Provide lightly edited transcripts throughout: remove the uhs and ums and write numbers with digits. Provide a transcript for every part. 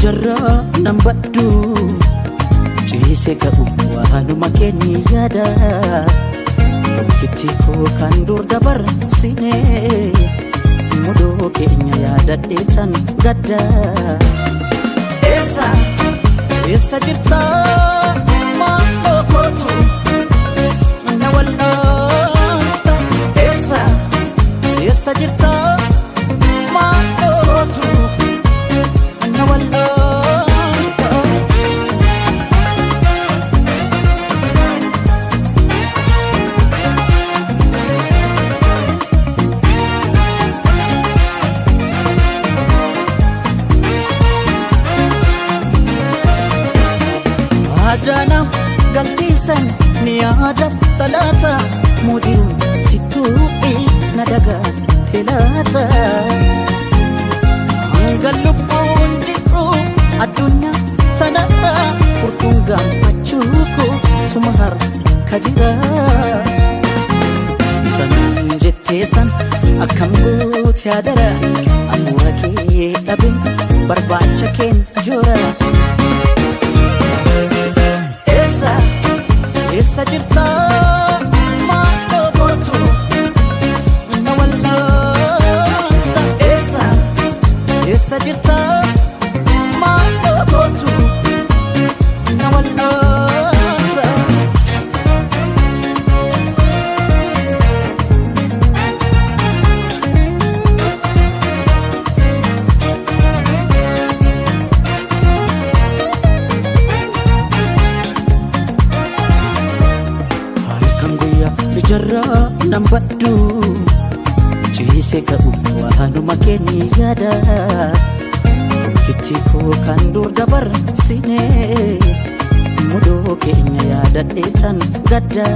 ijarra nambaddu ciise ka'u waanuma keenya yaada tokkitti koo kan dur dabarsine mudoo keenya yaadadheessan gadda eessa jirta maaloo kootu na wal'aanta eessa jirta maaloo kootu na wal'aanta Adana galtisan niada talata mudiru situi nadaga telata galupun jiru adunya tanara furtunga machuku sumahar kajira isanan jettesan akam tiadara afurake dabin barbacha ken jora Essa jirta maaloo kootu na wal'aanta Essa jirta maaloo kootu na wal'aanta ijarra nambaddu ciise ka'u waanuma keenya yaada tokkitti koo kan dur dabarsine mudoo keenya yaadadheessan gadda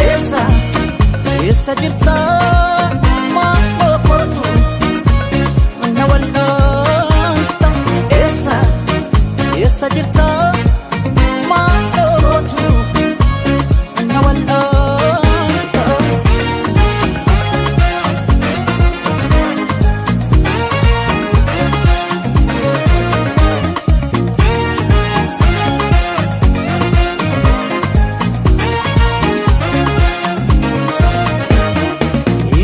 eessa jirta maaloo kootu na wal'aanta eessa jirta maaloo kootu na wal'aanta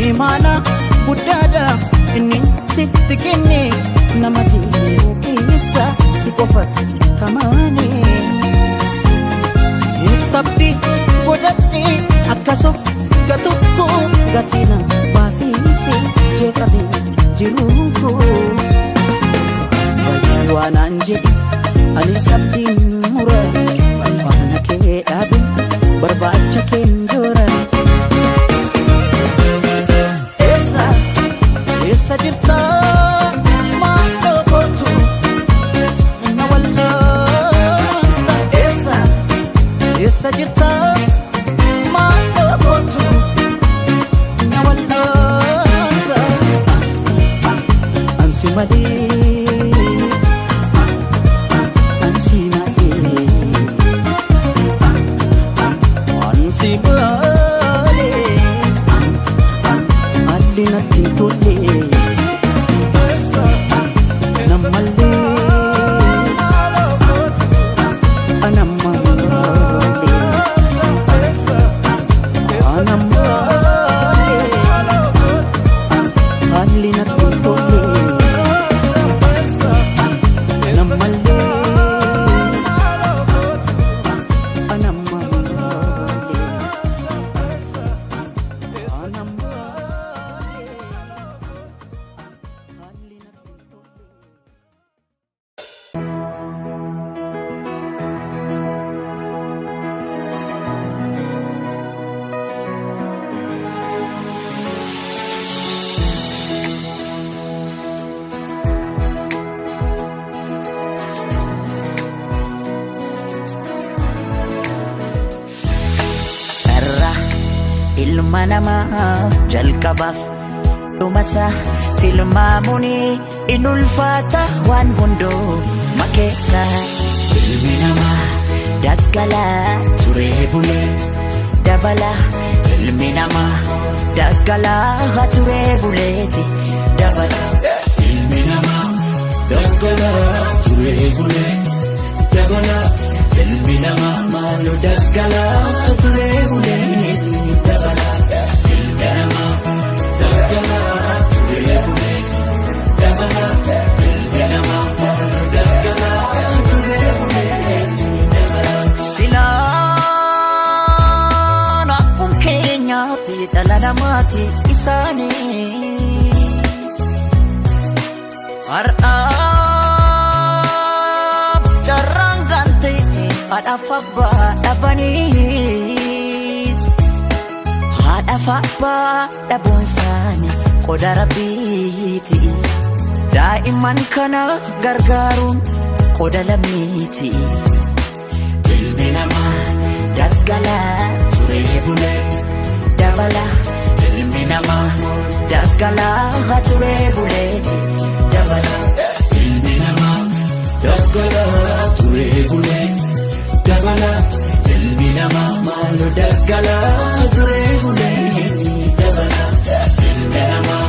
imana budada inni sitti kenne nama jiru keessa si qofa tamane si tabdi godhadhe akkasuuf gatukko gatina baasisi jeqabe jiruko waanaan jedhi ani sabdiin mura afaan kee dhaabe barbaacha keen jora Essa jirta maaloo kootu na wal'aanta Essa jirta maaloo kootu na wal'aanta Ansi malee Ansi malee Ansi malee Alli natti tolle ilma namaa jalqabaaf dhumasa tilmaamuni in ulfaata waan hundoo makeessa ilmi namaa daggala turee bulee dabala ilmi namaa daggala turee buleeti dabala ilmi namaa daggala ture bule dabala ilmi namaa maaloo daggala ture bule dabala ilmi namaa daggala ture bule dabala ilmi namaa maaloo daggala ture bule dabala silaana kun keenyaatti dhala namaati isaanis har'aaf jarraan gante haadhaaf abbaa dhabanis haadhaaf abbaa dhabuun isaanii qoda rabbiiti daa'imman kana gargaaruun qoda lammiiti ilmi namaa daggala ture bule dabala ilmi namaa daggala ture buleeti dabala ilmi namaa daggala ture bule dabala ilmi namaa maaloo daggala ture buleeti dabala ilmi namaa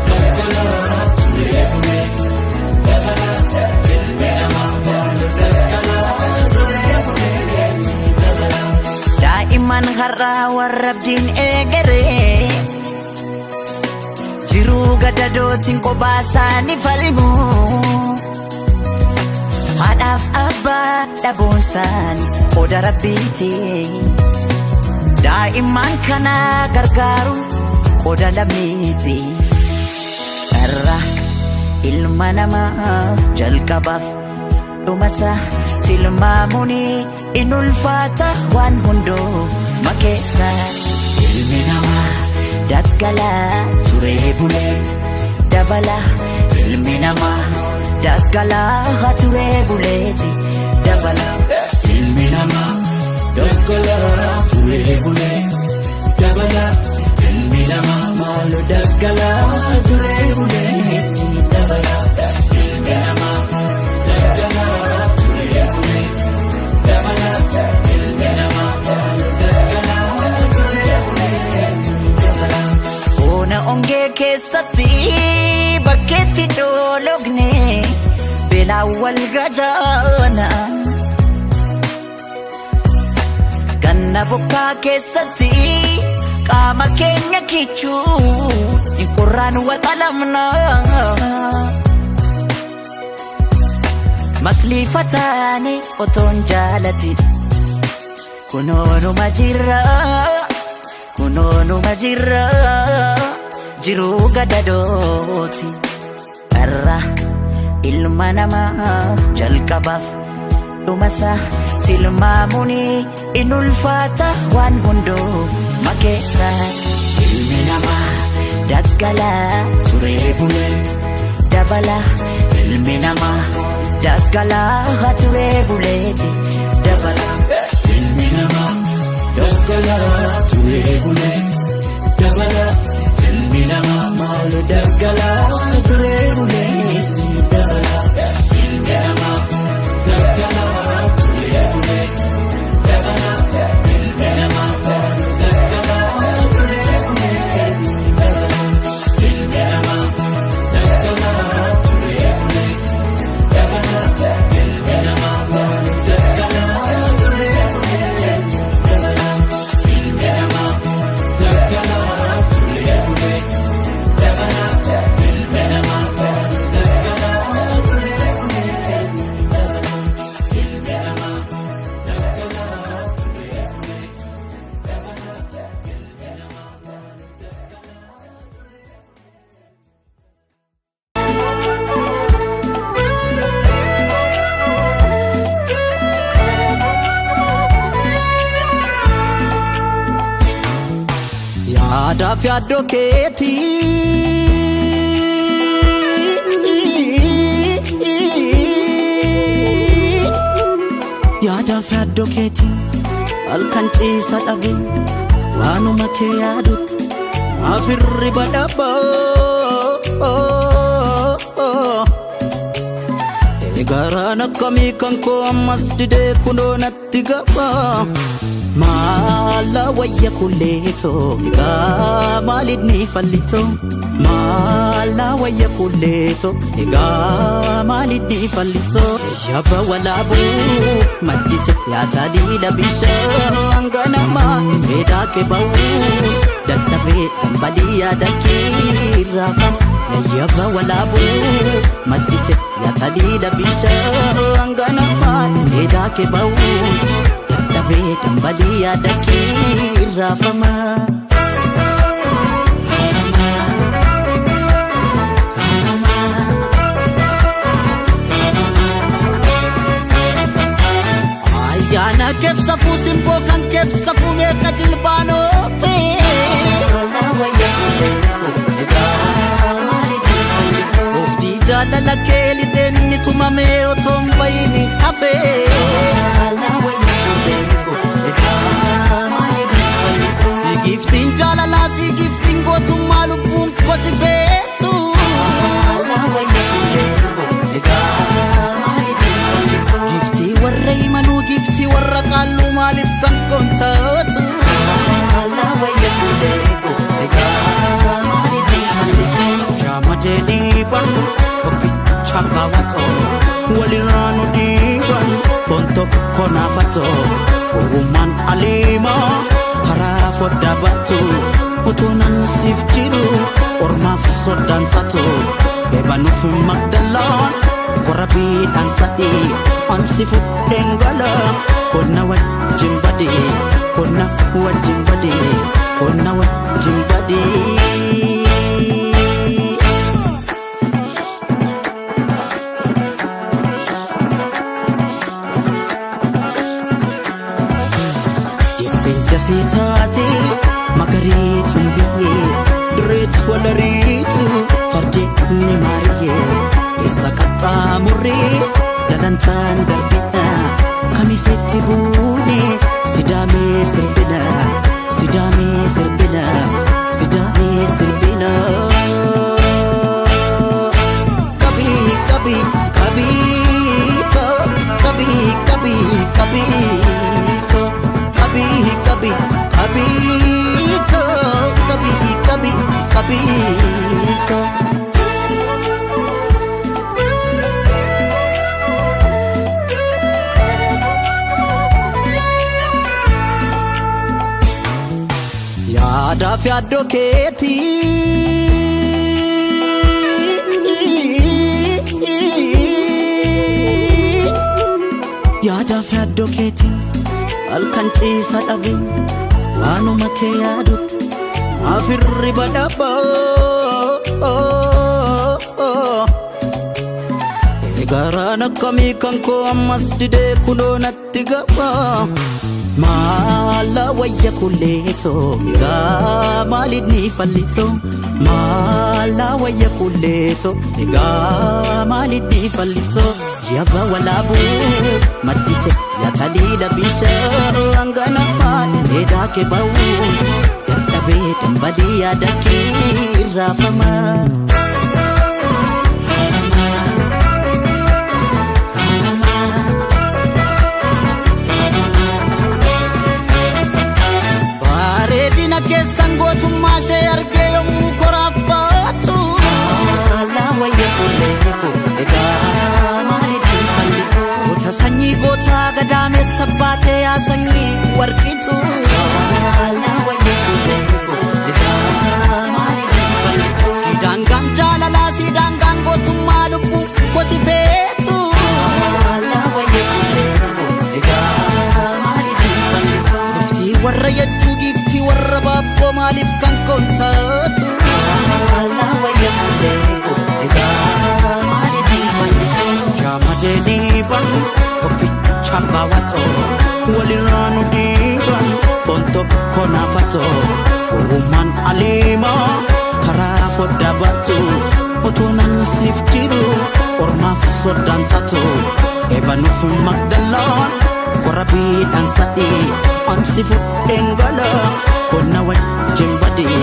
daggala ture bule dabala ilmi namaa maaloo daggala ture buleeti dabala daa'iman har'aa warra abdiin eegaree jiruu gadadootiin kophaa isaanii falmu haadhaaf abbaa dhabuun isaanii qoda rabbiiti daa'imman kana gargaaru qoda lammiiti irra ilma namaa jalqabaaf dhumasa tilmaamuun in ulfaata waan hundoo makeessa ilmi namaa daggala ture buleet dabala ilmi namaa daggala ture buleeti dabala ilmi namaa daggala ture buleet dabala ilmi namaa maaloo daggala ture buleeti dabala ilmi namaa daggala ture buleet dabala ilmi namaa maaloo daggala ture buleeti dabala ona ongee keessatti bakkeetti coologne beelaa wal gajaana ganna bokkaa keessatti qaama keenya kichuu qurraan waxalamna masliifataane otoon jaalatin kunoonuma jirra jiruu gadadooti irra ilma namaa jalqabaaf dhumasa tilmaamuun in ulfaata waan hundoo makeessa ilmi namaa daggala ture buleet dabala ilmi namaa daggala ture buleeti dabala ilmi namaa daggala ture buleet dabala ilmi namaa maaloo daggala ture buleeti dabala ilmi namaa daggala ture buleet dabala ilmi namaa maaloo daggala ture buleeti dabala ilmi namaa daggala ture buleet dabala ilmi namaa maaloo daggala ture buleeti dabala ilmi namaa daggala yaadaaf yaaddoo keetii halkan ciisa dhabe waanuma kee yaadutti maaf hirriba dhabaa eegaraan akkamii kan koo ammas didee kunoo natti gabaa Mala wayya kulleeto egaa maalidni fallito Mala wayya kulleeto egaa maalidni fallito Yaba walaabu maddite yaatadila bishaan ganama Edaa kebawu dadhabee dhambalii yaadakiirrafa Yaba walaabu maddite yaatadila bishaan ganama Edaa kebawu dadhabee dhambalii yaadakiirrafama Yana kefsa fusimbo kan kefsa fume kajilbano fe La waya kuleko Ofdi jalala keli denni tumame otombayini hafe La waya kuleko Si giftin jalala si giftin gotu malubun kosifetu La waya kuleko Gifti warra imanu gifti warra qallu malif kan kontatu La wayya kuleko egaa maaliti fallito Shama jedhiiban tokki chakawato walirraanu dhiiban foon tokko naafato Uumaan aliima karaa fodda battu utuu nan siif jiru ormaaf soddaan taatu beebanuuf magdalaan Korabiidhaan sadii ansi fudheen gala Konna wajjin badee Konna wajjin badee Konna wajjin badee Deesseen jasii taate magariituun biyyee Direetu walariitu fardeenni maariyyee Isa qaxxaamurree dalantaan darbina Kamisetti buune sidaamee sirbina Sidaamee sirbina Sidaamee sirbina Kabii kabii kabii Kabii kabii kabii Kabii kabii kabii Kabii kabii kabii Yaadaaf yaaddoo keetii Yaadaaf yaaddoo keetii halkan ciisa dhabe waanuma kee yaadutti maaf hirriba dhabaa Eegaraan akkamii kan koo ammas didee kunoo natti gabaa Mala wayya kulleeto egaa maalidni fallito Mala wayya kulleeto egaa maalidni fallito Yaba walaabu maddite yaatadila bishaan ganama Edaa kebawu dadhabee dhambalii yaadakiirrafama Bareedina keessan gootummaa ishee argee yommuu koraaf baatu La wayya kulleeko egaa maalidni fallito Goota sanyii gootaa gadaamessa baatee yaa sanyii warqitu La wayya kulleeko egaa maalidni fallito Siidaangaan jaalalaa siidaangaan gootummaa lubbuu kosifeetu La wayya kulleeko egaa maalidni fallito Gifti warra yajjuu gifti warra baabboo maaliif kan kontatu La wayya kulleeko egaa maaliti fallito Shama jedhiiban tokki chakawato walirraanu dhiiban foon tokko naafato Uumaan aliima karaa fodda battu utuu nan siif jiru ormaaf soddaan taatu Eebanuuf magdalaan korabiidhaan sadii ansi fudheen gala Konna wajjin badee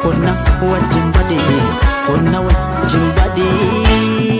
Konna wajjin badee Konna wajjin badee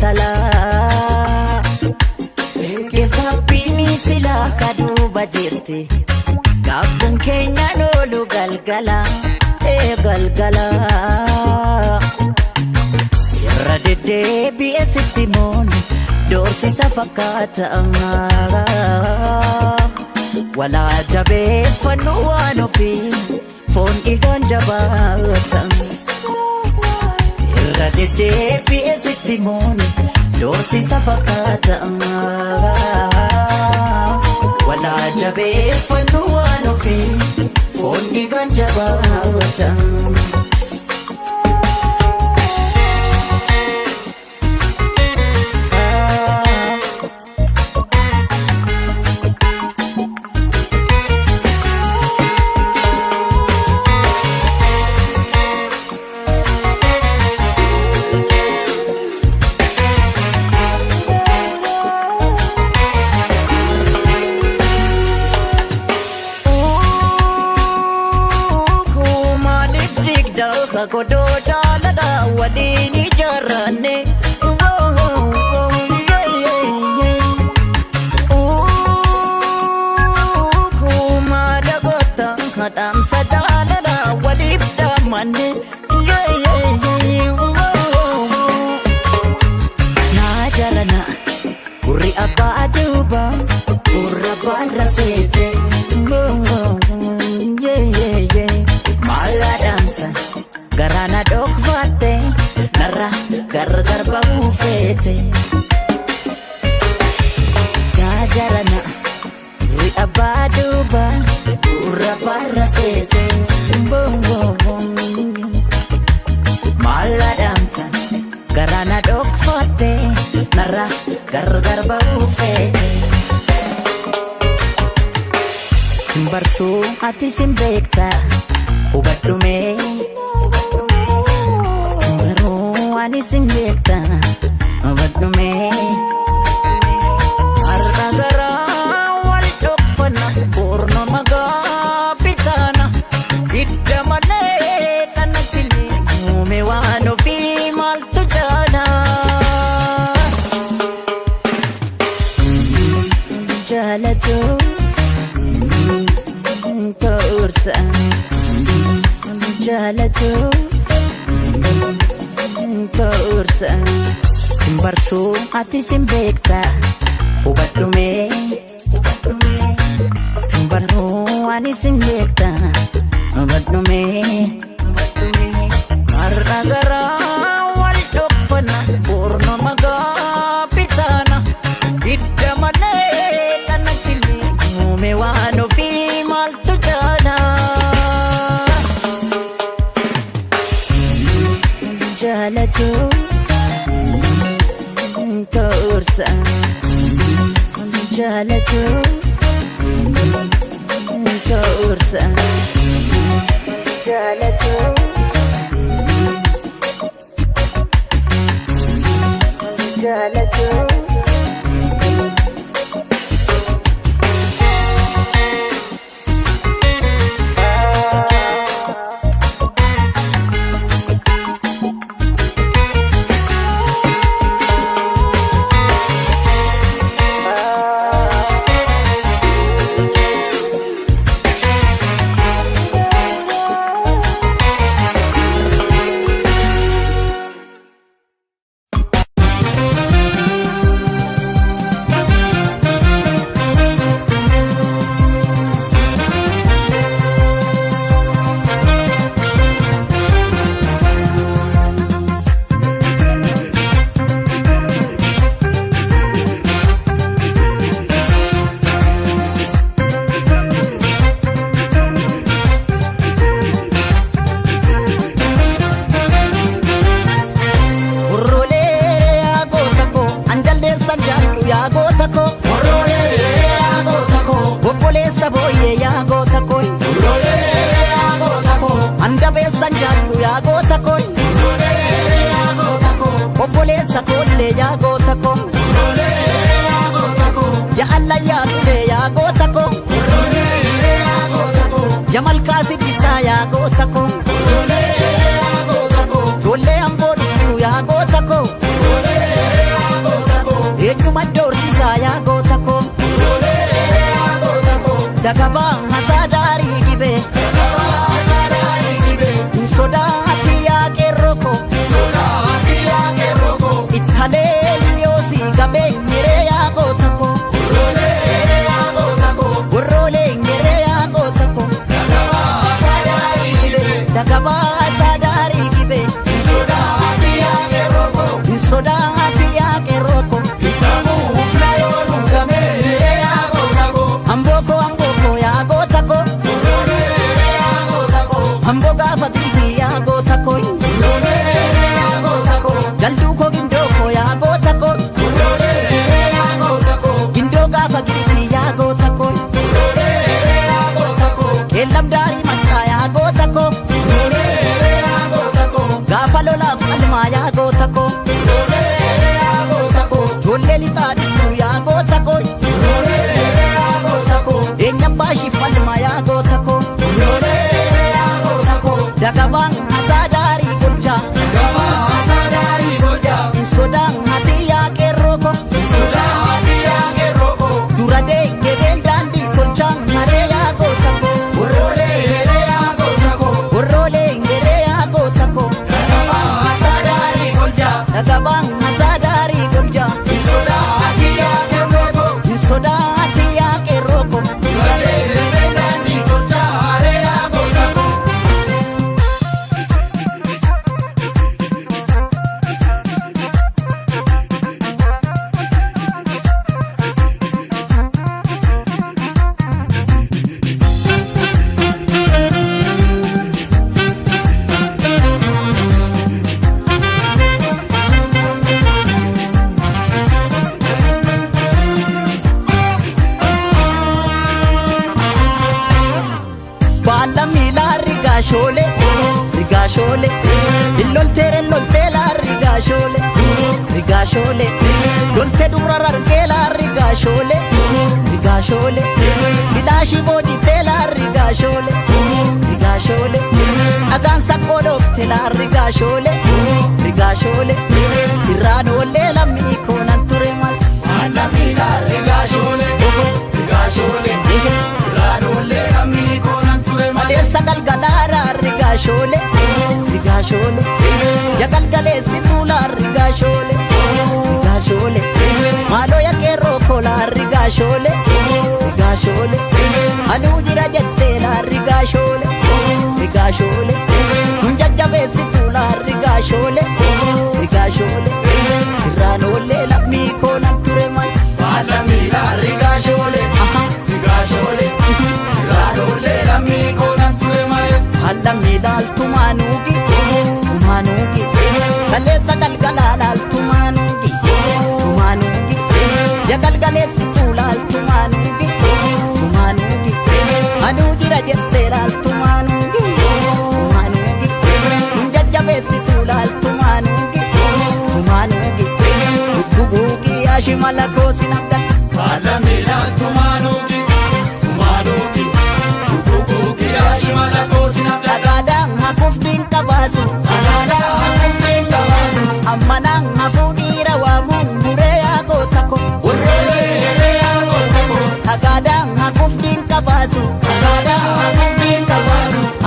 galgala Keefabbiini silaa kaduuba jirti Gaabbuun keenya loolu galgala galgala Irra deddeebi'e sitti mooni doorsisa fakkaata Walaa jabeeffannu waan ofii foon dhiigaan jabaata Irra deddeebi'e sitti mooni doorsisa fakkaata Walaa jabeeffannu waan ofii foon dhiigaan jabaata Godoo jaalala waliin ijaarranne Kuma dagoota hadhaamsa jaalala waliif dhaamanne Naa jaalana gurri abbaa duuba gurra baarra seete Maalaadhaamsa Garana dhokfatte narra gargar bahuufeete Jaajarana ri abbaa duuba gurra baarra seete Maalaadhaamsa garana dhokfatte narra gargar bahuufeete Simbarsuu ati simbeekta hubadhumee Ani sinbeekta hubadhume Har'a garaa wal dhokfanna Boorno magaa bitaana Hidda malee kana chini Uume waan ofii maaltu jaala Jaalatu Kaursa Jaalatu Kaursa Simbarsuu ati simbeekta hubadhume Simbaruu ani simbeekta hubadhume Har'a garaa wal dhokfanna Boorno magaa bitaana Hidda malee kana chini Uume waan ofii maaltu jaala Jaalatu Kaursa Jaalatu Kaursa Jaalatu Jaalatu obboleessa koollee yaa goota ko ya Allah yaa ture yaa goota ko ya malkaa sibbisaa yaa goota ko ijoollee amboo dhufuu yaa goota ko dagabaan hasaadaari gibe sodaati yaa qeerroko ittaleeliyoosi gabee nyeree yaa gootako warroolee nyeree yaa gootako dagabaa hasaadaari gibe sodaati yaa qeerroko Ambo gaafa dilbii yaa gootako jalduu koo gindoo koo yaa gootako gindoo gaafa dilbii yaa gootako keellam daarii machaa yaa gootako gaafa lolaaf almaa yaa gootako ijoollee lixaa dhufuu yaa gootako eenyam baashiif almaa yaa gootako dagabaan hasaadaari golja sodaan hati yaa qeerroko dura deegedeen daandii golchaan haree yaa gootako warroolee yeree yaa gootako dagabaan hasaadaari golja sodaati yaa qeerroko Rigashole illoltere la rigashole lolte durara la rigashole bilashi bodi la rigashole agansa kodof la rigashole sirrano le lammi konan turemal alami la rigashole sirrano le lammi konan turemal sakal galara rigashole ya galgale situla rigashole malo ya qeerroko la rigashole anu jira jette la rigashole jajjabe situla rigashole sirrano le lammi konan turemal alami la rigashole sirrano le lammi konan turemal alami dal tumanugi kaleta galgalal tumanugi ya galgalet situlal tumanugi anu jira jettelal tumanugi jajjabe situlal tumanugi bubugi ashimala kosinabda alamilal tumanugi bubugi ashimala kosinabda kadang hakufdin kabasu ammanang hafudira wa mungure ya gotako agadang hakufdin kabasu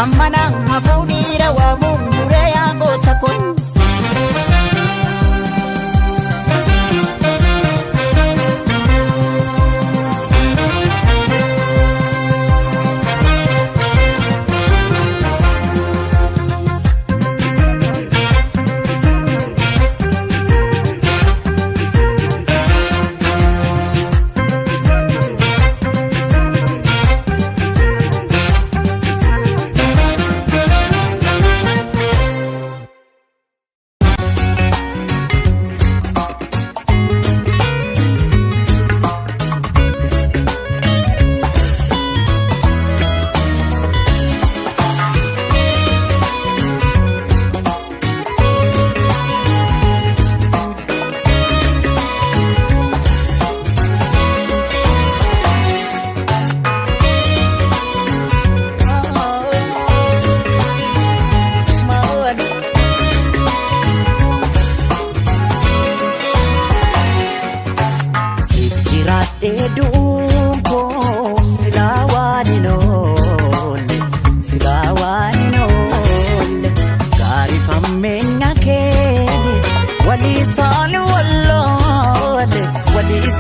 ammanang hafudira wa mungure ya gotako Duko silawa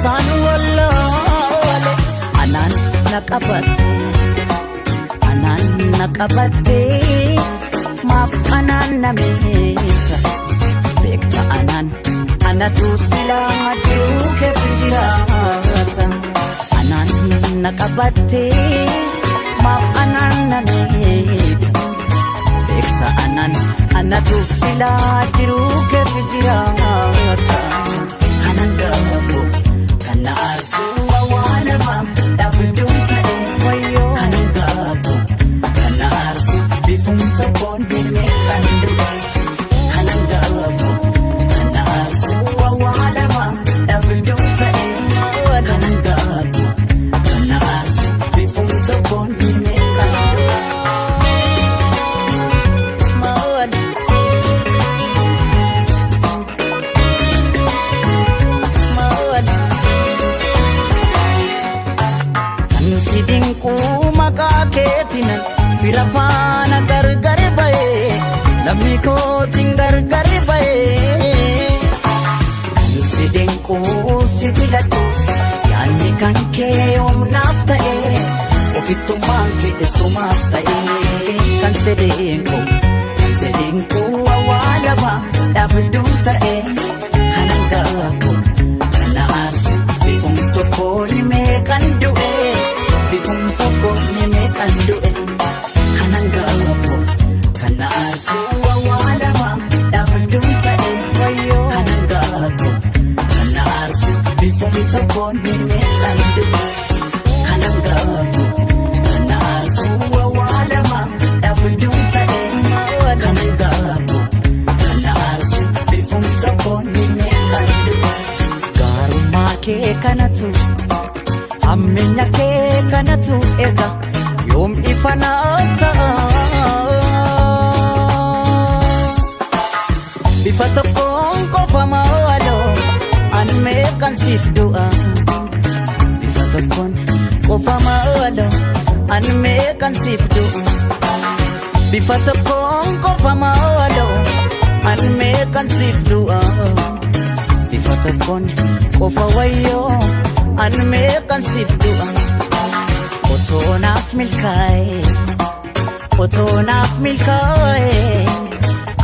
isaan wallaale anaan na qabatte maaf anaan na miita beekta anatu silaa jiru keef jiraata anaan na qabatte maaf anaan na miita beekta anatu silaa jiru keef jiraata kanan gaafu kana arsuu awwaalamaaf dhabduun ta'e wayyoo kanan gaafu kana arsuu bifuun tokkoon deemee kan dhufe kanan gaafu kana arsuu awwaalamaaf dhabduun ta'e kanan gaafu kana arsuu bifuun tokkoon deemee kan dhufe. Sidinku maqaa keetinan fira faana gargar ba'ee namni kootiin gargar ba'ee sidinku si filadhuus yaadni kan kee humnaaf ta'ee ofittummaan keessumaaf ta'ee kan sedinku awwaalama dhabduun ta'ee kanan gaafu kana aarsu bifuun tokkoon himee kan du'e. Bifuun tokkoon himee kan du'e kanan gaafu kana arsuu awwaalama dhabduun ta'e wayyoo kanan gaafu kana arsuu bifuun tokkoon himee kan du'e kanan gaafu kana arsuu awwaalama dhabduun ta'e kanan gaafu kana arsuu bifuun tokkoon himee kan du'e gaarummaa kee kanatu. Ammenya kee kanatu ega yoom ifa naaf ta'a bifa tokkoon qofa maaloo ani meeqan siif du'a bifa tokkoon qofa maaloo ani meeqan siif du'a bifa tokkoon qofa maaloo ani meeqan siif du'a bifa tokkoon qofa wayyoo. An meeqan siif du'a otoo naaf milkaa'e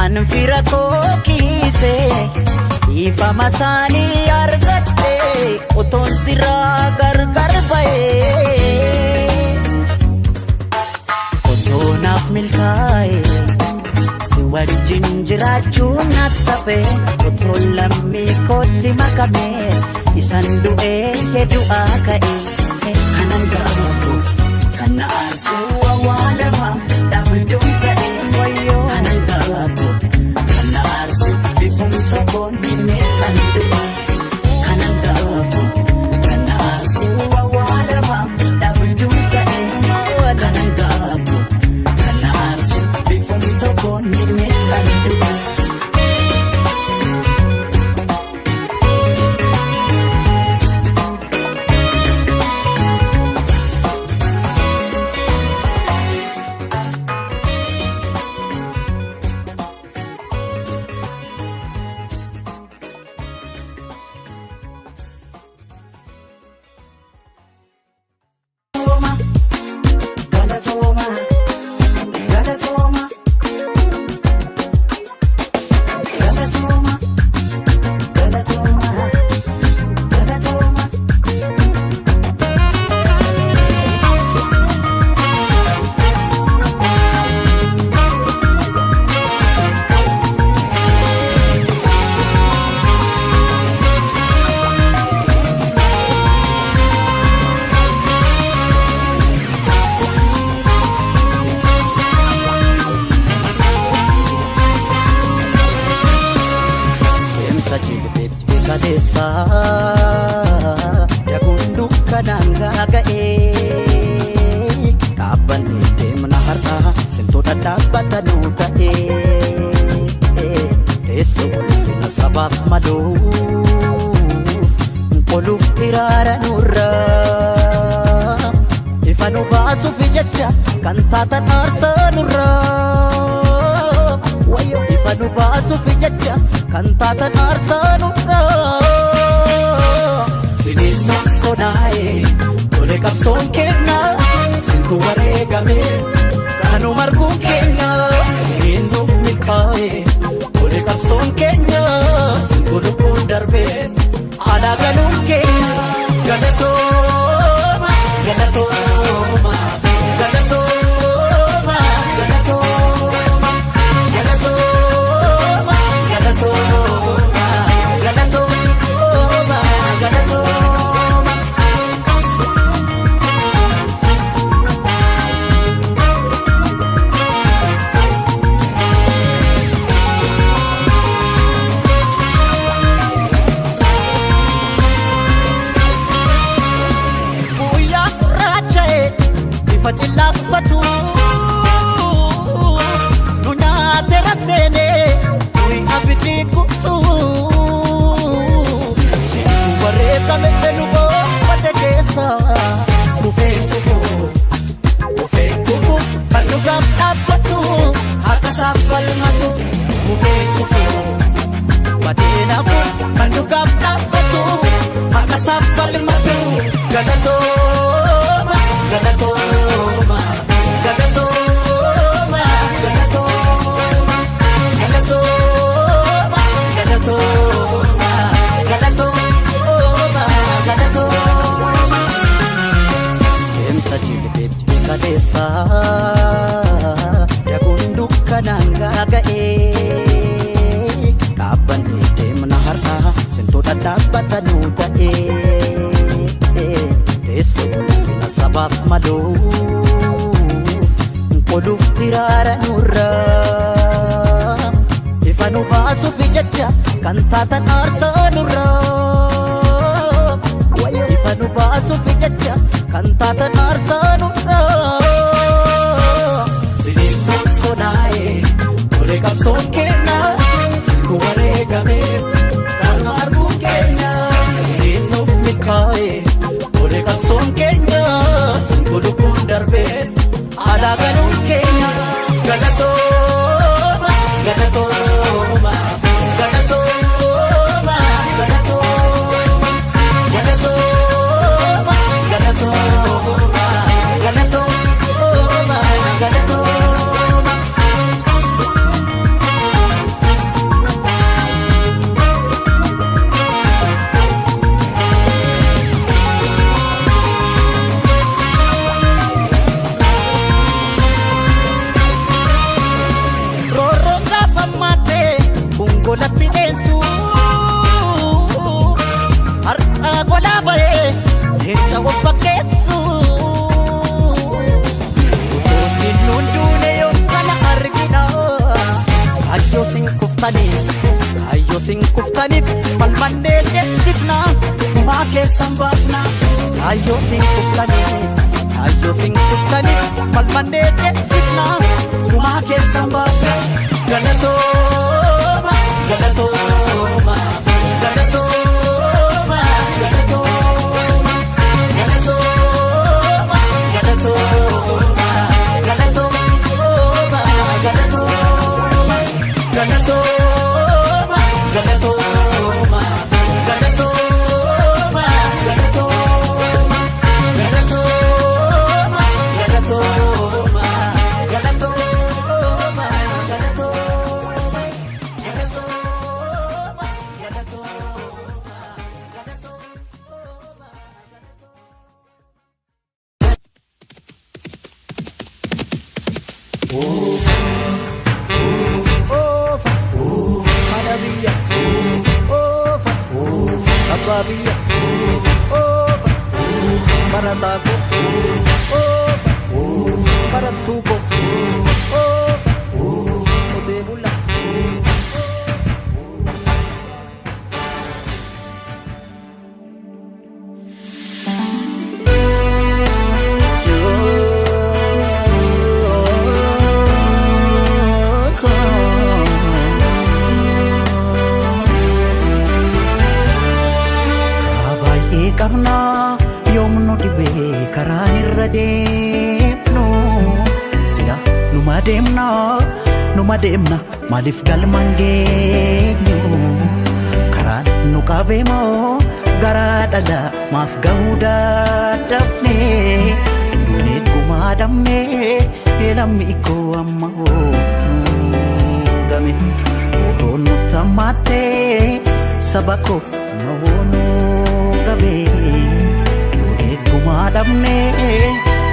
an fira koo kiisee ifama isaanii argadhe otoon sirraa gargar ba'ee otoo naaf milkaa'e si wajjin jiraachuun naaf tafe otoo lammii kootti makamee. Isan du'ee du'aa ka'ee kanan gaafu kana arsuu awwaalama dhabduun ta'e wayyoo kanan gaafu kana arsuu bifuun tokkoon himee kan du'e kanan gaafu kana arsuu awwaalama dhabduun ta'e kanan gaafu kana arsuu bifuun tokkoon himee kan du'e. Dakuun dukkanaan gaaga'ee dhaabbanni deemna har'aa sintoota dhaabbatanuu ta'ee teessoo ulfina sabaaf maluuf qoluuf hiraara nurraa ifa nu baasuuf jecha kan taatan aarsaa nurraa wayyoo ifa nu baasuuf jecha kan taatan aarsaa nurraa. Sini bareegame kanu marguun keenya seenuuf milkaa'e tole qabsoon keenya lubbuun darbe haala galuun keenya galatooma galatooma galatooma galatooma galatooma galatooma galatooma galatooma Facilafatu nunya terasene kui abdi kutu situ bareka metelubo padekesa kufe kufu kanugam tapatu hakasafal matu kufe padena fu kanugam tapatu hakasafal matu galatoma galatoma galatoma galatoma galatoma galatoma galatoma galatoma emsa jilbet kadesa yakundu kananga gae abani demna harta sento dabatanu tae Sina sabaf maluf Qoluf tirara nurra Ifanu basu fi jajja kan tatan arsa nurra Ifanu basu fi jajja kan tatan arsa nurra Sinipun sonae Tole kapson kena Situ bareegame Karna arguun kenya Sinipun mikae Tole kapson kenya lubbuun darbe haala galuun keenya galatooma galatooma galatooma galatooma galatooma galatooma galatooma galatooma golatti densu har'a gola bae hecha wabakkeessu utusin hundune yokkana argina ayyo sin kuftanif malmanne jettifna maa keessan baafna ayyo sin kuftanif malmanne jettifna maa keessan baafna galatoma galatoma galatoma galatoma galatoma galatoma galatoma galatoma galatoma galatoma galatoma galatoma galatoma galatoma Babia, Marataco, Maratuco, Odebula. Karna yomno dibe karanirra deemnu sila numa deemna malif galman geenyu karaan nu qabeemoo garaa dhala maaf gahuu dadhabne duneet kuma gumaadamne lammi koo amma oonugame oroonu tammaate saba koof amma oonugame gumaadamne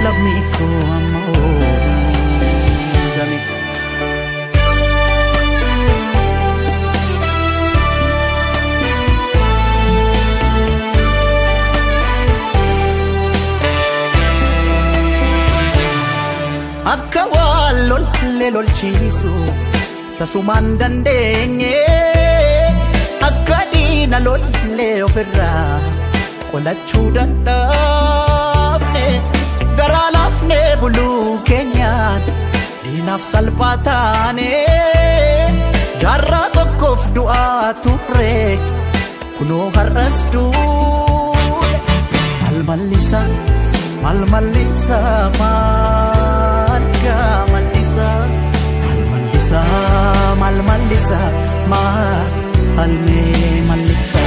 lammi koo amma oonugame akka wallol lolchiisu tasumaan dandeenye akka diina lolle ofirraa qolachuu dadhabne garaa laafne buluu keenyaan diinaaf salphaa taane jaarraa tokkoof du'aa turre kunoo har'as duune malmallisa malmallisa malmallisa malmallisa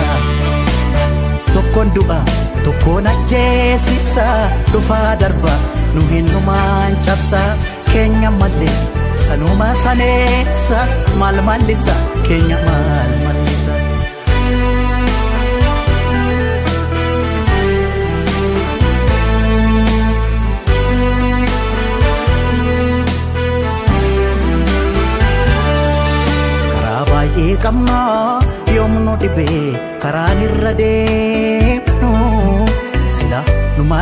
tokkoon du'a tokkoon ajjeesisa dhufaa darba nu hinnumaan cabsa keenya malee sanuma saneessa malmallisa keenya malmallisa kamna yomno dibe karaan irra deemnu sila numa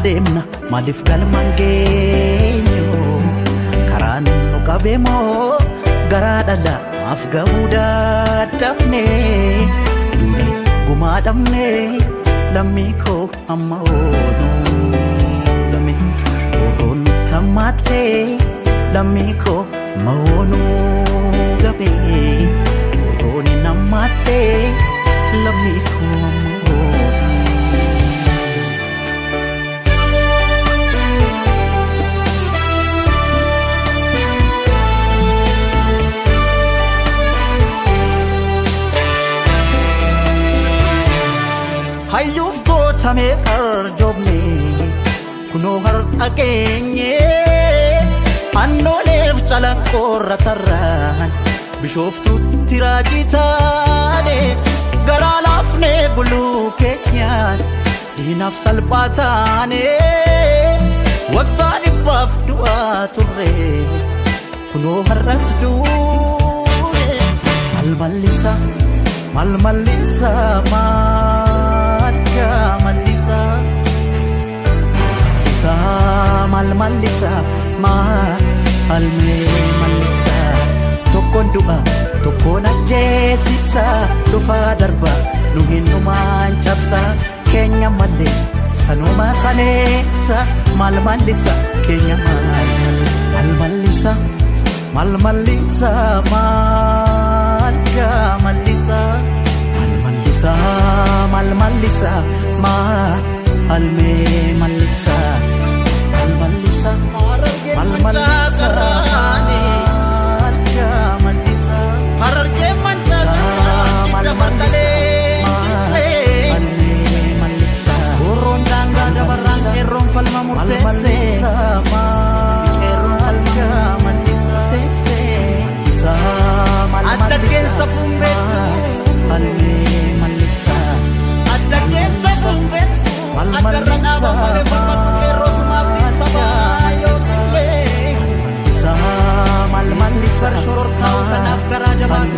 deemna maaliif galmaan geenyu karaan nu qabeemoo garaa dhala maaf gahuu dadhabne duune gumaadhamne lammii koo amma oonugame oroonu tammaate lammii koo amma oonugame orooni nammaate lammii koo amma hayyuuf gootame arjoomne kunoo har'a geenye annooleef calanqoorra tarraan bishooftuutti raajii taane garaa laafne buluu keenyaan diinaaf salphaa taane waggaa dhibbaaf du'aa turre kunoo har'as duune malmallisa malmallisa malmallisa malmallisa malmallisa tokkoon du'a tokkoon ajjeesisa dhufaa darba nu hinnumaan cabsa keenya malee sanuma saneessa malmallisa keenya malmallisa malmallisa malmallisa malmallisa malmallisa malmallisa malmallisa malmallisa harargee mancha malmallisa oroon daangaa dabarraan qeerroon falma murteesse qeerroon falma murteesse adda keessa fuunbeettu malmallisa adda keessa fuunbeettu adda raqaaba malee falmatu qeerroo sumaaf sabaa yoo turre malmallisa shororkaa'u kanaaf garaa jabaatu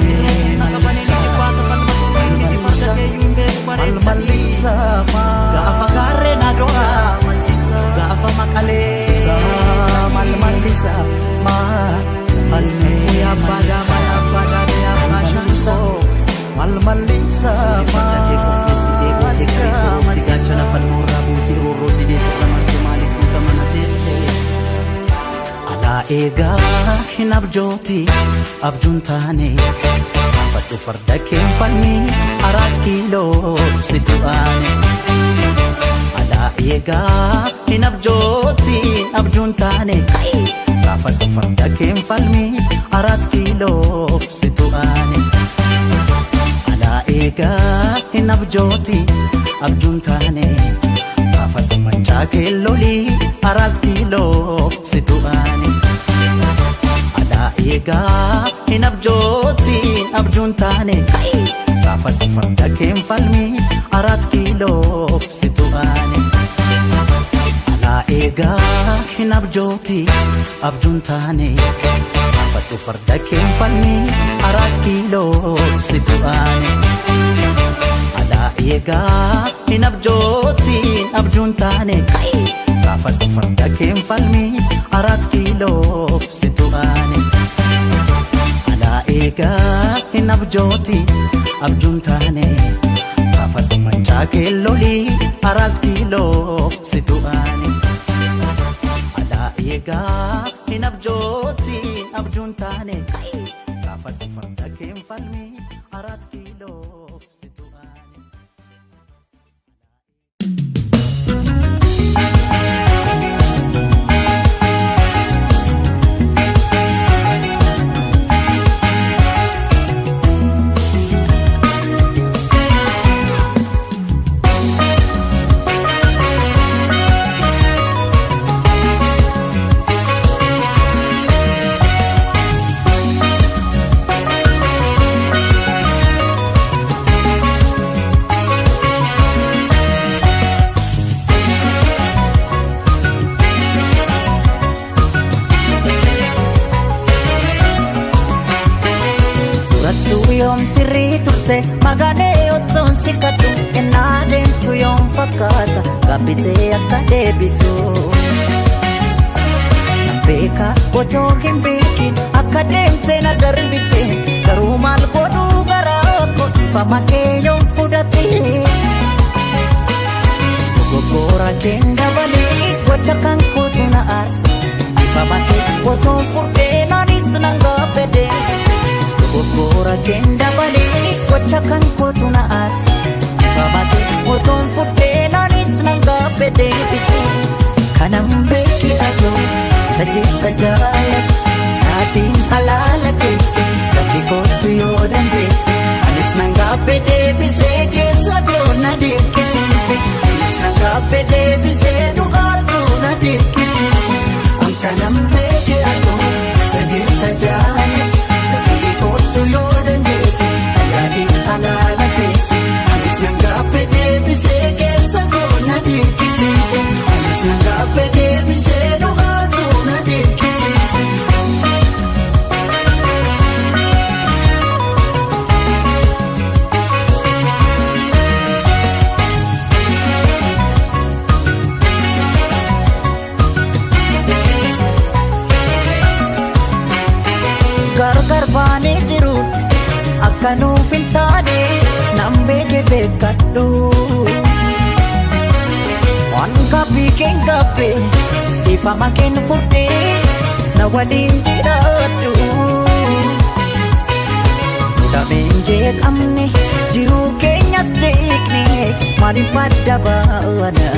naqabanii ni jibbaatu falmatu singiti farda keeyyuun beeku bareedu malmallisa gaafa gaarree na do'a gaafa maqalee malmallisa malmallisa abbaadhaa mala abbaadhaa yaabaa shansoo malmallisa si gaachana falmoorraa buusii roorroo didee soqamarse maaliif guutamana teesse alaa eegaa hin abjooti abjuun taane fadhu farda keen falmii 4 kiiloo si du'aane alaa eegaa hin abjooti abjuun taane fadhu farda keen falmii 4 kiiloo si du'aane alaa eegaa hin abjooti abjuun taane gaafadhu mancaa keellolii 4 kiiloo situ aane alaa eegaa hin abjootiin abjuun taane gaafadhu farda keen falmii 4 kiiloo situ aane alaa eegaa hin abjootiin abjuun taane gaafadhu farda keen falmii 4 kiiloo situ aane alaa eegaa hin abjootiin abjuun taane gaafadhu farda keen falmii 4 kiiloo situ aane alaa eegaa hin abjootiin abjuun taane gaafadhu mancaa keellolii 4 kiiloo situ aane alaa eegaa hin abjootiin abjuun taane gaafadhu farda keen falmii 4 kiiloo situ aane Yom sirrii turte magalee ottoon si kadhu ennaa deemtu yoom fakkaata gaabbitee akka deebitu nan beeka otoo hin beekin akka deemte na darbite garuu maal godhuu garaa koo ifama kee yoom fudhate dogoggora keen dabalee gocha kan kootu na aarse ifama kee otoon fudhee naanis nan gaabbede dogoggora keen dabalee gocha kan kootu na aarse ifama kee otoon fudhee naanis nan gaabbede kanan beeki atoo sajjita jaalatu taatiin halaala keesse lafi kootu yoo dandeesse anis nan gaabbede bisee keessa goona dirqisiise anis nan gaabbede bisee dhugaatu na dirqisiise kanan beeki atoo sajjita jaalatu lafi kootu yoo dandeesse taatiin halaala keesse anis nan gaabbede bisee keessa goona dirqisiise anis nan gaabbede bisee dhugaatu na dirqisiise gargar baanee jiru akka nuuf hin taane nan beeke beekadhu waan gabbii keen gabbe ifama keen fudhee na waliin jiraadhu dameen jeeqamne jiruu keenyas jeeqne maaliif adda baana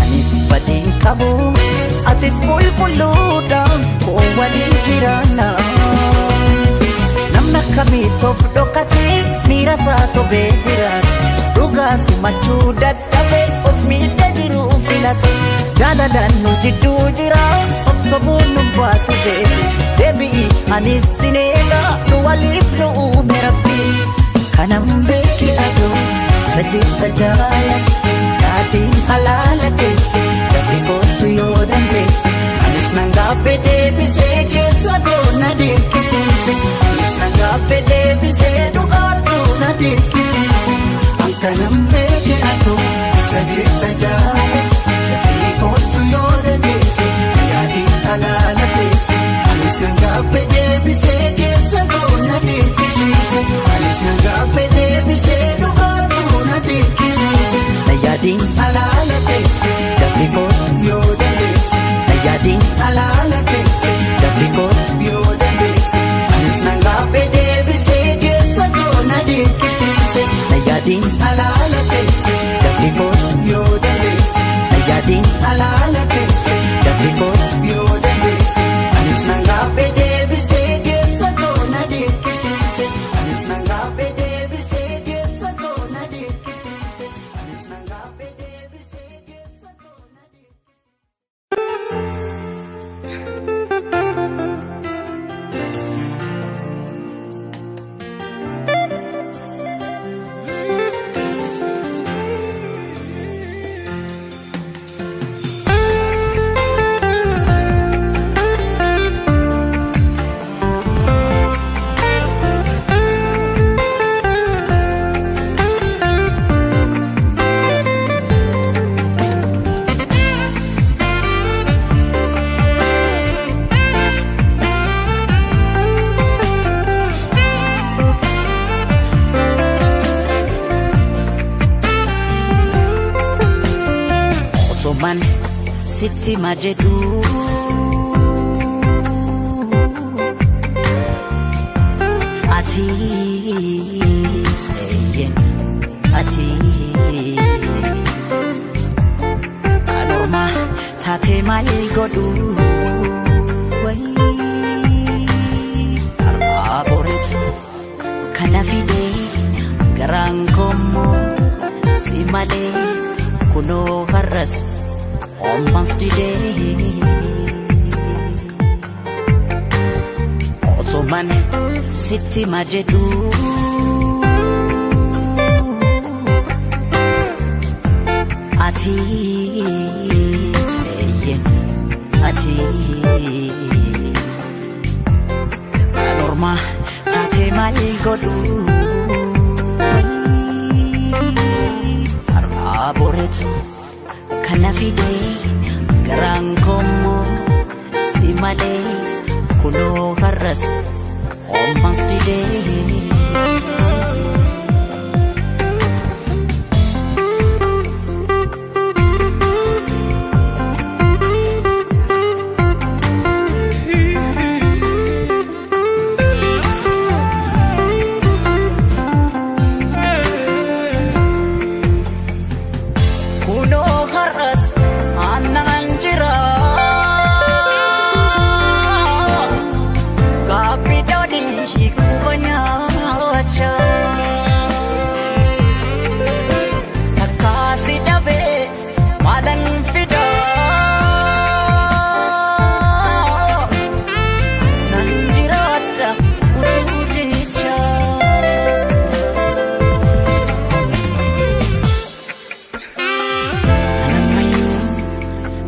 anis badiin qabu atis qulqulluudha koo waliin jiraanna namna kamiitoof dhokatee miira isaa sobee jiraata dhugaa simachuu dadhabee of miidha jiruu filata jaalalaan nu jidduu jira of sobuun nu baasu deebi'i anis sineega nu waliif nu uume rabbi kanan beeki atoo sajjita jaalatu taatiin halaala keesse lafi kootu yoo dandeesse anis nan gaabbede bisee keessa goona dirqisiise anis nan gaabbede bisee dhugaatu na dirqisiise kanan beeki atoo sajjita jaalatu lafi kootu yoo dandeesse taatiin halaala keesse anis nan gaabbede bisee keessa goona dirqisiise anis nan gaabbede bisee dhugaatu na dirqisiise yaadiin halaala keesse dafli kootu yoo dandeesse yaadiin halaala keesse dafli kootu yoo dandeesse anis nan gaabbede bisee keessa goona otoman sitti majedhu ati eyen ati kanorma tate mal godu arboretu kana fide garankomo simale kuno harras almost today otoman sitti majedhu ati eyen ati kanorma tate mal godu arboretu kana fide garankomo simale kuno harras almost today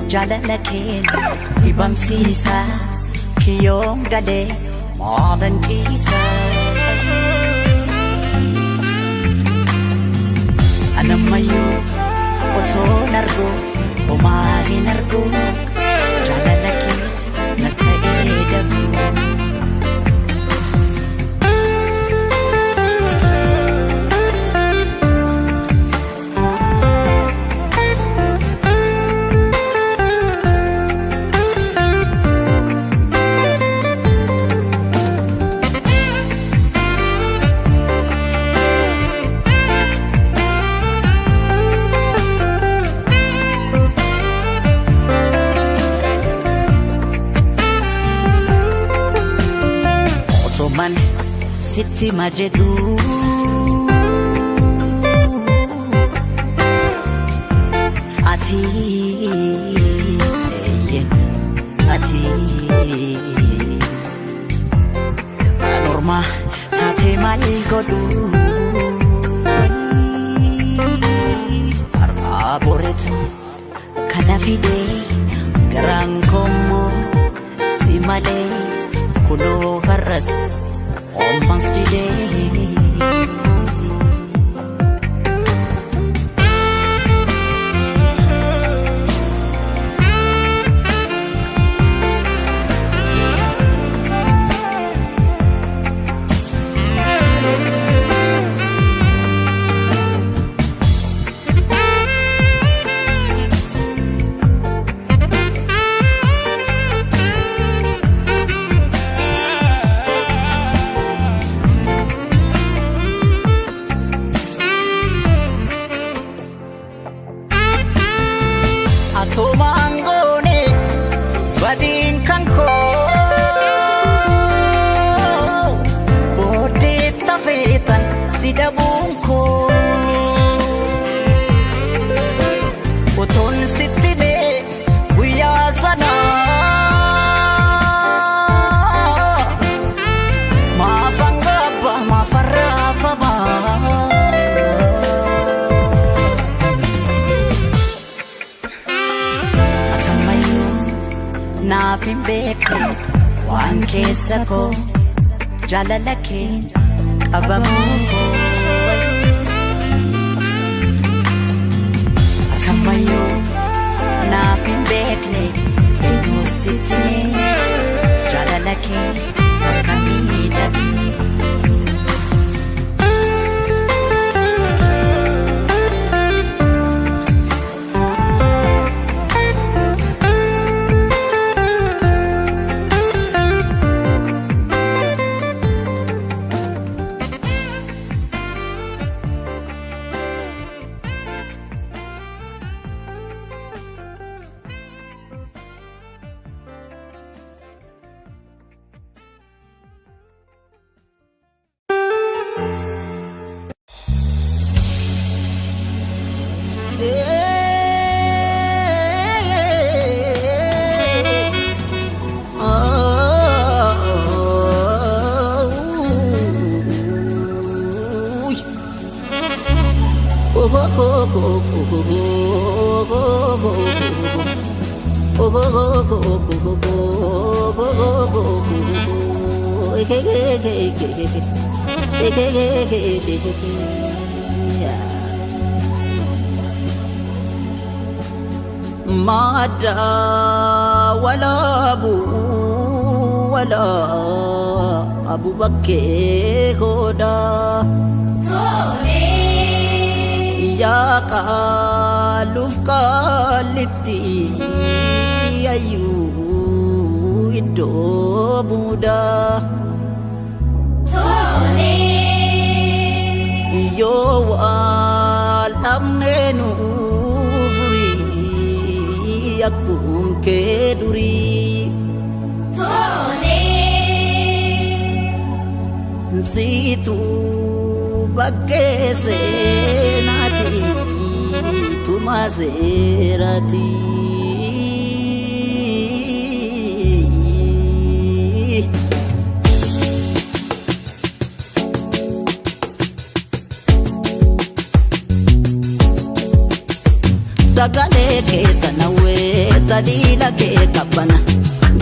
jalalaken ibam sisa kiyom gale more than tisa anamayu oto nargo omari nargo jalalakit nataedabu otoman sitti majedhu ati eyen ati kanorma tate mal godu arboretu kana fide garankomo simale kuno harras almost today atomangone badin kanko bode tafetan sidabunko oton sittine guya sana mafangaba mafarrafa ba nafin beke wan kesako jalalake qabamuko atamayo nafin beke edu sitine jalalake kamida Mada wala Abu Bakke Khoda Thole Ya Kaluf Kaliti Ayu Ido Buddha Thole Yo Alam Nenu Akun ke duri Thole Situ bakke senati Tuma serati Sagale ke tanawe dalila ke kabana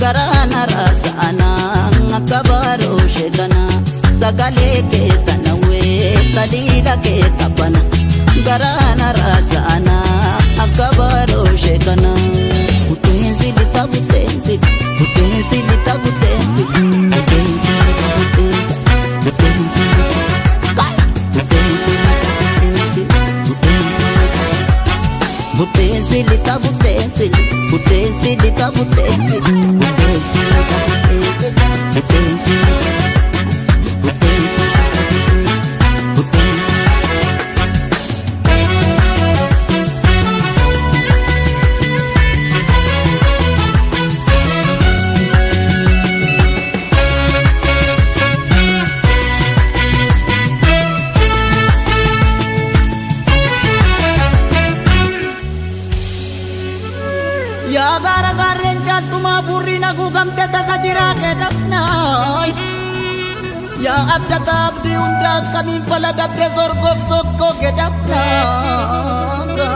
garana rasana ngakabaro shedana Sagale ke tanawe dalila ke kabana garana rasana ngakabaro shedana Utenzi litabutenzi Utenzi litabutenzi Utenzi litabutenzi Utenzi Butenzi lita butenzi, butenzi lita butenzi, butenzi lita butenzi, butenzi, butenzi. Ya gara-garen jantuma burri nagugamte tasajira ke dapnai Ya abda tabdi undang kami pala dapde sorgok sokko ke dapnaga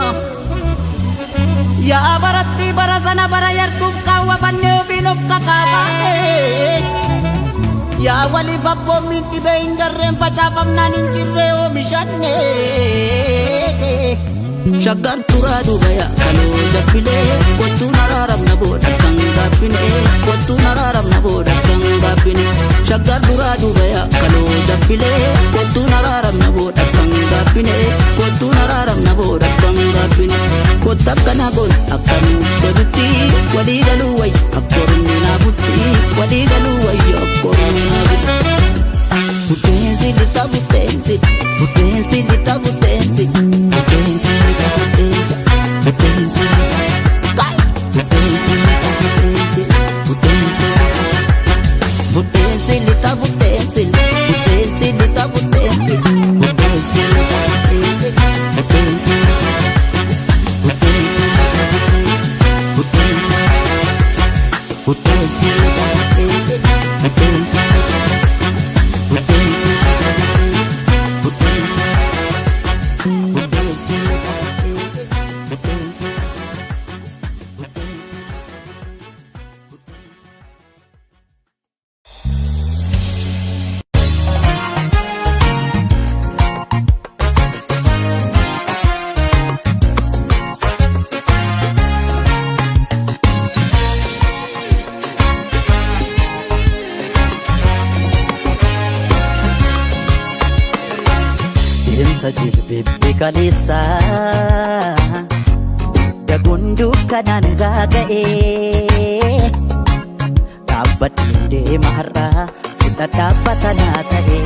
Ya barati barasana barayar tuf kawa banne vinov kakabane Ya wali fabbo minti beingarren pacapam nanin kirreo mishanne Shagar turadu gaya kalo japile Kotu nararam na boda kanga pine Kotu nararam na boda kanga pine Shagar turadu gaya kalo japile Kotu nararam na boda kanga pine Kotu nararam na boda kanga pine Kota kana bol akanu koduti Wadi galuway akorni na buti Wadi galuway akorni na buti Butenzi lita butenzi Butenzi lita butenzi Butenzi lita butenzi Butenzi Butenzi lita butenzi Butenzi Butenzi lita butenzi Butenzi lita butenzi Butenzi lita butenzi Butenzi Butenzi lita butenzi Butenzi lita butenzi Butenzi Sajil bebbe kalesa Dagundu kanan gagae Dapat inde maharra Sita dapat anatae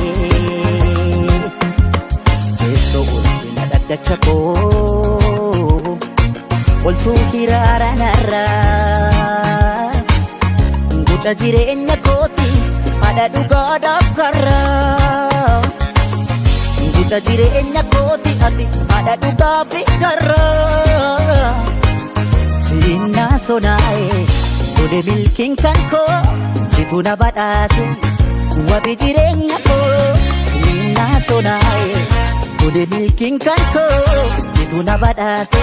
Keso ultina dagdachako Oltu hirara narra Nguca jireenya kooti Ada duga dafkarra Kita jireenya kooti ati ada duga fikara Sirina sonae Ode milking kanko Situ na badase Wabi jireenya ko Sirina sonae Gode milkiin kan koo situ na badhaase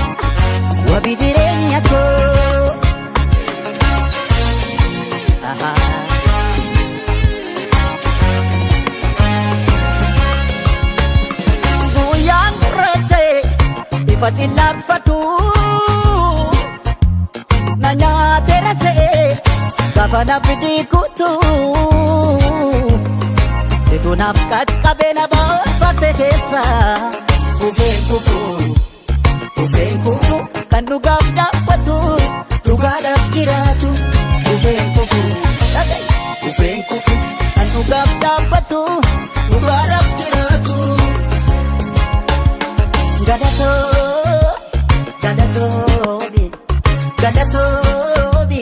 wabii jireenya koo. Guyyaan gurraacha'e ifa cillaaqfatu na nyaateera se'e gaafa nabdi kutu situ naaf qaqqabe na baafate keessa. Ufeen kufu kan dhugaaf dhaabbatu dhugaadhaaf jiraatu. Ufeen kufu kan dhugaaf dhaabbatu dhugaadhaaf jiraatu. Galatoomi galatoomi galatoomi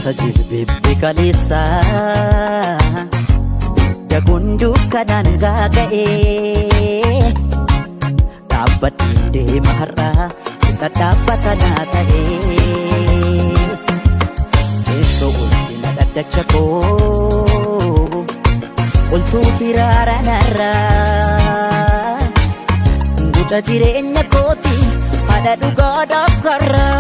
Jilbibbi kaleessa daguun dukkanaan gaaga'ee dhaabbadhiin deema har'aa sita dhaabbatanaa ta'ee teessoo ulfina dhaddacha koo qoltuu firaara narraa guca jireenya kooti haadha dhugaadhaaf karraa.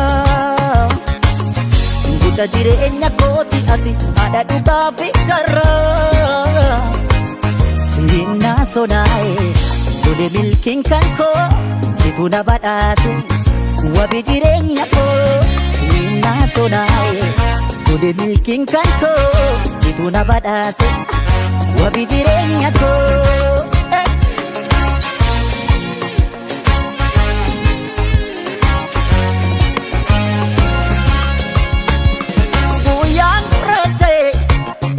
Guca jireenya kooti ati haadha dhugaaf karraa. Sirna sonaa'e gode milkiin kan koo situ na badhaase wabii jireenya koo. Sirna sonaa'e gode milkiin kan koo situ na badhaase wabii jireenya koo.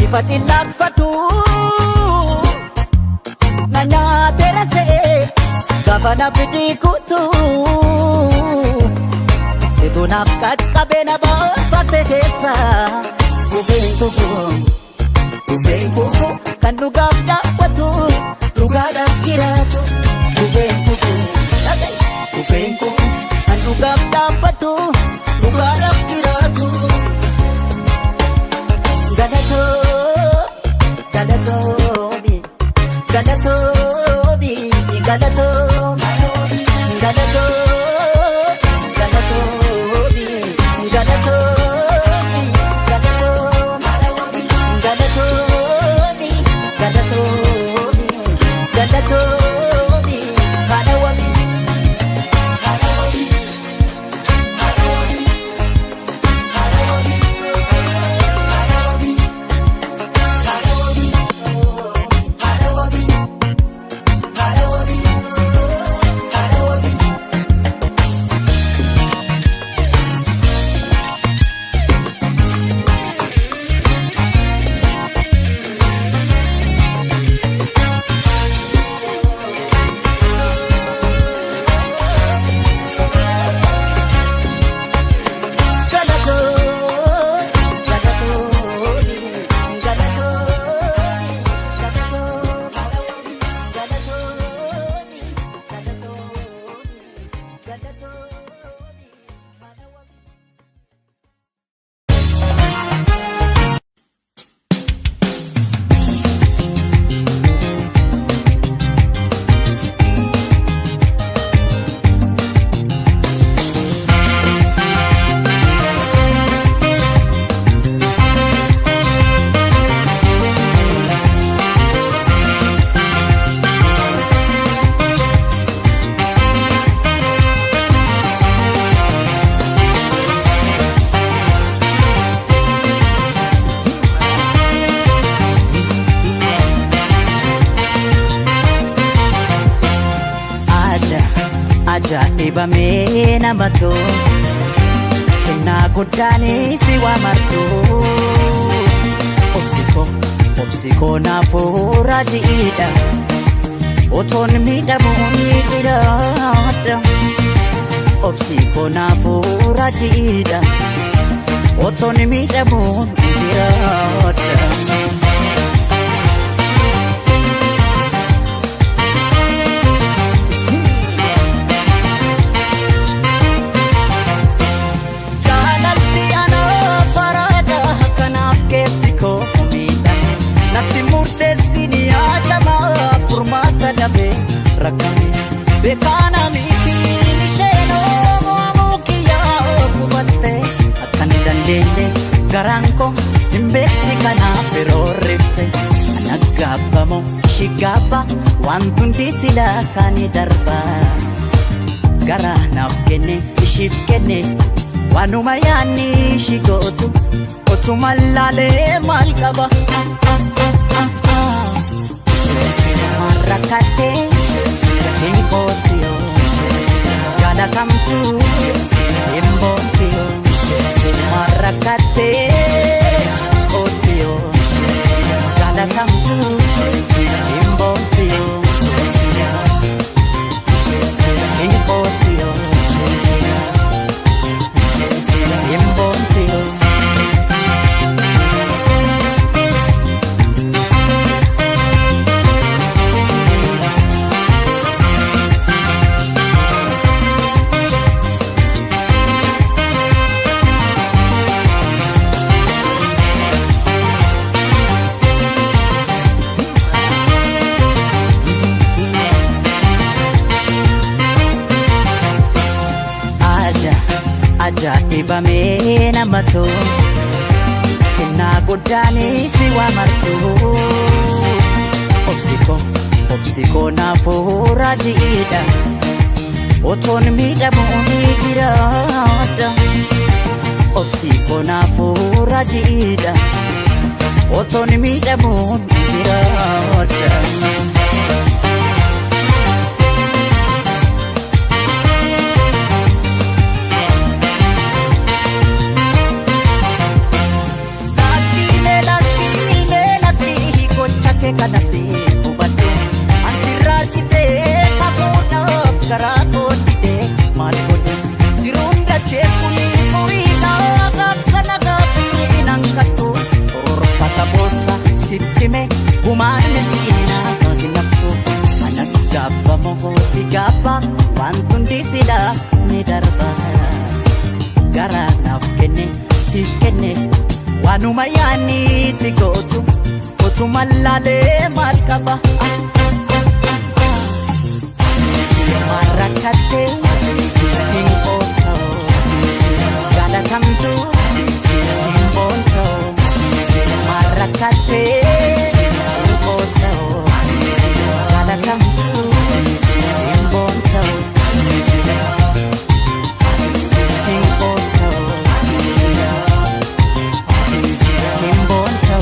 Ifa cillaaqfatu na nyaateera se'e gaafa nabdi kutu situ naaf qaqqabe na baafate keessa. Ufeen kufu kan dhugaaf dhaabbatu dhugaadhaaf jiraatu. Ufeen kufu kan dhugaaf dhaabbatu dhugaadhaaf jiraatu. Galatoomi galatoomi galatoomi galatoomi galatoomi galatoomi galatoomi galatoomi haadha wabii. dhibamee namatu kennaa guddaanii si waamartu obsikoo naafuu raajiidha otoon miidhamuun jiraadha obsikoo naafuu raajiidha otoon miidhamuun jiraadha. Natti murteessini ajamaa furmaata dhabe rakkame beekana miitiin isheenoo mukiyyaa gubatte akkan dandeenye garaan koo hin beekti kanaaf yeroo rifte anaggaabbamoo shigaabba waan hundi silaa kaanii darba garaa naaf kenne ishiif kenne waanuma yaanni ishi gootu otuma laalee maal qaba. Rakate inkostio jalakamtu imbotio marakate ostio jalakamtu imbotio inkostio imbotio. Ajaa'ibamee namatu kennaa guddaanii si waamartu obsikoo naafuu raajiidha otoon miidhamuun jiraadha obsikoo naafuu raajiidha otoon miidhamuun jiraadha. Kana si hubadhu ansirraachitee kakuudhaaf garaa koodhidhee maal godhe jiruun dachee kunii furiidhaa gaabsana gaaffii nankattu orfata boossa sittime gumaan mesiinaa hinaftu ana gaabbamoo si gaabba waan hundi silaa ni darba garaa naaf kenne siif kenne waanuma yaanni si gootu otuma laalee maal qaba. Marakate inkostio jalakamtu imbotio marakate inkostio jalakamtu imbotio inkostio imbotio.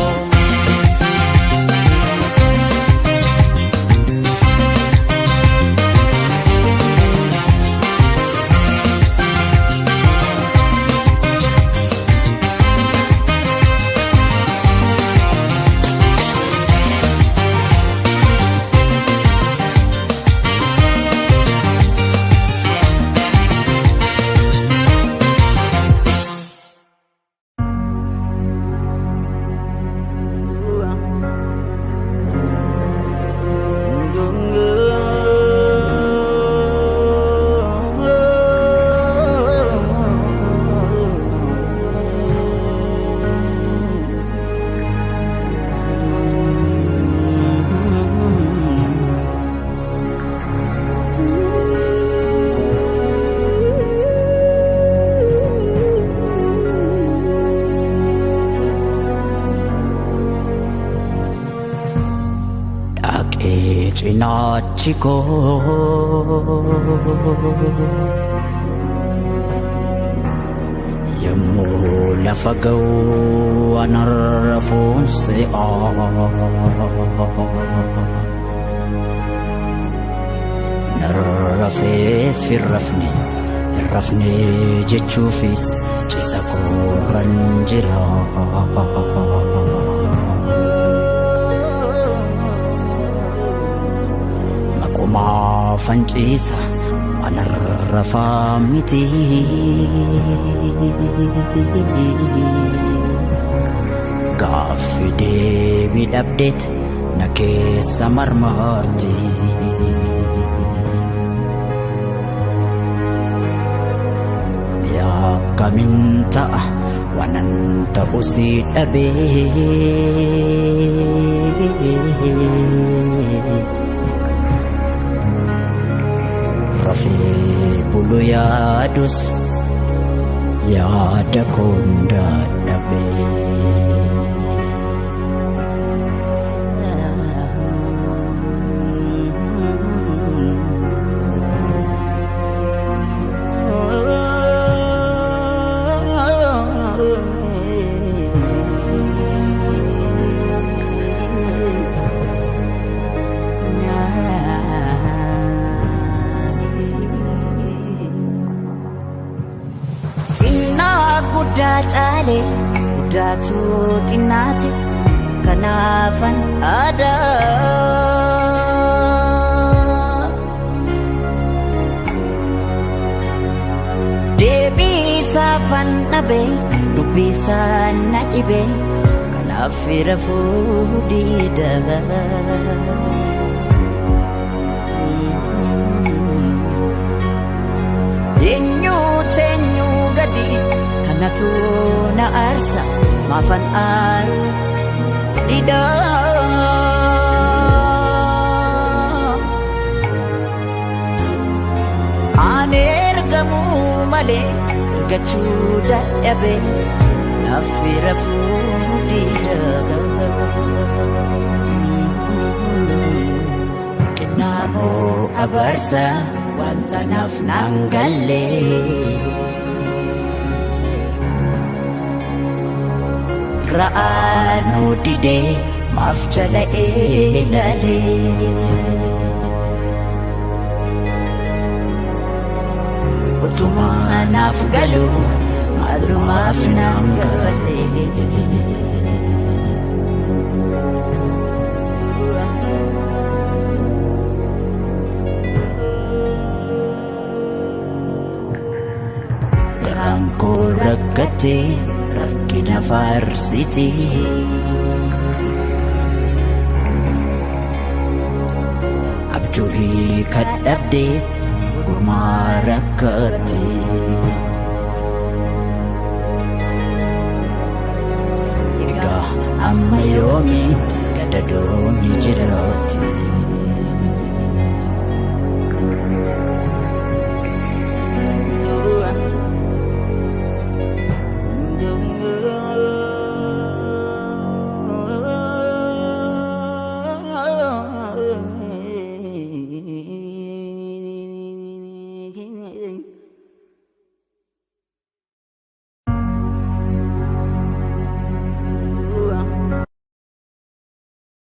Cinaciko yemmu lafa ga'u anarrafuun si'a. rafeef irrafne jechuufis cisa korran jira. Makuma fancisa wanarrafa miti gaafi deebii dhabdeet na keessa marmarti. Yaakamin ta'a wanan ta'u si dhabee rafee bulu yaadus yaada koon dadhabee. Dacale datu tinate kanafan ada debi safan nabe dubisa naibe kanafira fudida yenyu tenyu gadi natu na arsa mafan ar ida aner gamu male gachu dadhabe nafira fudida kenamo abarsa wanta nafnangale Ra'anu dide maaf jala elale utuma naaf galu malumaaf nangale garangko raggate rakkina faarsiti abjuuhii kadhabdeef gurmaa rakkate egaa amma yoomi gadadoonni jiraatti.